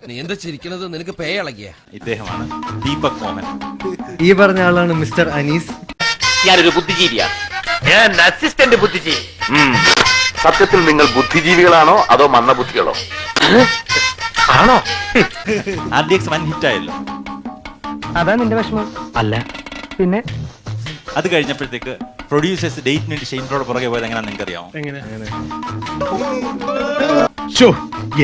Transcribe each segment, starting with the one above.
നീ എന്താ ചിരിക്കണത്? നിനക്ക് പേ ഇളകിയ? ഇദ്ദേഹമാണ് ദീപക് മോഹൻ. ഈ പറഞ്ഞ ആളാണ് മിസ്റ്റർ അനീസ്. ഞാനൊരു ബുദ്ധിജീവിയാണ്. ഞാൻ അസിസ്റ്റന്റ് ബുദ്ധിജീവി. സത്യത്തിൽ നിങ്ങൾ ബുദ്ധിജീവികളാണോ അതോ മന്ദബുദ്ധികളോ? ആണോ? RDX വൻ ഹിറ്റായല്ലോ. അതാ നിന്റെ വിഷമം? അല്ല, പിന്നെ അത് കഴിഞ്ഞപ്പോഴത്തേക്ക് പ്രൊഡ്യൂസേഴ്സ് ഡേറ്റിന് വേണ്ടി ഷെയ്ൻബ്രോയുടെ പുറകെ പോയത് എങ്ങനെയാണെന്ന് നിങ്ങൾക്ക് അറിയാമോ?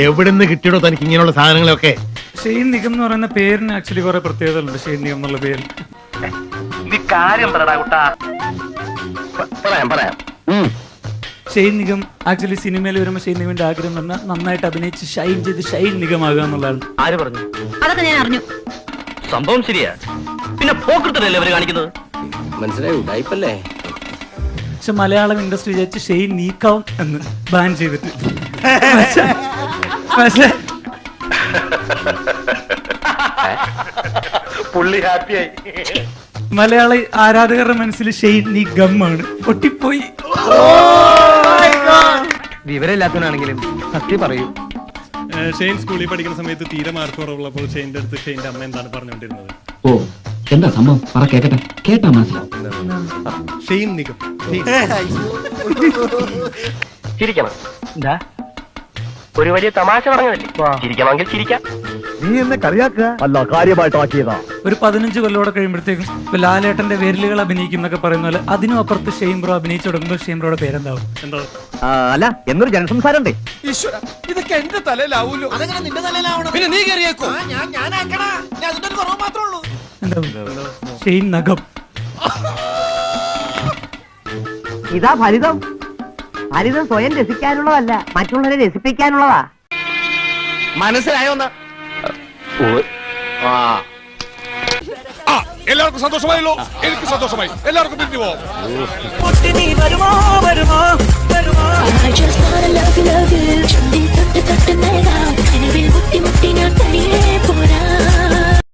എവിടുന്ന് കിട്ടിയോ തനിക്ക് ഇങ്ങനെയുള്ള സാധനങ്ങളൊക്കെ? ഷെയ്ൻ നിഗം എന്ന് പറയുന്ന പേരിന് ആക്ച്വലി കുറെ പ്രത്യേകതകളുണ്ട്. ഷെയ്ൻ നിഗം എന്നുള്ള പേര് നീ കാര്യം പറടാ കുട്ടാ. പറയാം. ഷെയ്ൻ നിഗം ആക്ച്വലി സിനിമയിൽ വരുമ്പോൾ ഷെയ്ൻ നിഗമിന്റെ ആഗ്രഹം പറഞ്ഞാൽ നന്നായിട്ട് അഭിനയിച്ച് ഷൈൻ ചെയ്ത് ഷൈൻ നിഗമാകുക എന്നുള്ളതാണ്. ആര് പറഞ്ഞു? അതൊക്കെ ഞാൻ അറിഞ്ഞു. സംഭവം ശരിയാ. പിന്നെ പോക്കൃത്തല്ലേ അവര് കാണിക്കുന്നത്? മനസ്സിലായി, ഉടായിപ്പല്ലേ? പക്ഷെ മലയാളം ഇൻഡസ്ട്രി വിചാരിച്ച് ഷെയ്ൻ നീക്കാവും എന്ന് ബാൻ ചെയ്തിട്ട്. പക്ഷേ പുള്ളി ഹാപ്പിയായി. മലയാളി ആരാധകരുടെ മനസ്സിൽ ഷെയ്ൻ നിഗമാണ്. പൊട്ടിപ്പോയി. വിവരമില്ലാത്തവനാണെങ്കിലും സത്യം പറയൂ. ഷെയ്ൻ സ്കൂളിൽ പഠിക്കുന്ന സമയത്ത് തീരെ മാർക്ക് കുറവുള്ളപ്പോൾ ഷെയ്ൻ്റെ അടുത്ത് ഷെയ്ൻ്റെ അമ്മ എന്താണ് പറഞ്ഞുകൊണ്ടിരുന്നത്? ഓ, എന്താ സംഭവം? പറ, കേക്കട്ടെ. കേട്ടാ മനസ്സിലാവും. ഷെയ്ൻ നിഗം. ചിരിക്കണം. എന്താ? ഒരു വലിയ തമാശ പറഞ്ഞതല്ലേ? ചിരിക്കണമെങ്കിൽ ചിരിക്കാം. നീ എന്നെ കളിയാക്കുക അല്ല, കാര്യമായിട്ടാക്കിയതാ. ഒരു 15 കൊല്ലോടെ കഴിയുമ്പോഴത്തേക്കും ലാലേട്ടന്റെ വിരലുകൾ അഭിനയിക്കും എന്നൊക്കെ പറയുന്ന പോലെ അതിനും അപ്പുറത്ത് ഷെയ്ൻ ബ്രോ അഭിനയിച്ചു തുടങ്ങുമ്പോൾ ഷെയ്ൻ ബ്രോയുടെ പേരെന്താവും? എന്താ? അല്ല, എന്നൊരു ജനസംസാരം ഉണ്ട്. ഇതൊക്കെ എന്റെ തലയിലാവൂല്ലോ. അതെങ്ങനെ നിന്റെ തലയിലാവണം? പിന്നെ നീ കയറിയേക്കോ? എന്താവും? ഷെയ്ൻ നഖം. ഇതാ ഫലിതം. ഫലിതം സ്വയം രസിക്കാനുള്ളതല്ല, മറ്റുള്ളവരെ രസിപ്പിക്കാനുള്ളതാ. മനസ്സിലായോന്ന്? എല്ലാവർക്കും സന്തോഷമായല്ലോ. എനിക്ക് സന്തോഷമായി. എല്ലാവർക്കും പിരിഞ്ഞു പോവാം.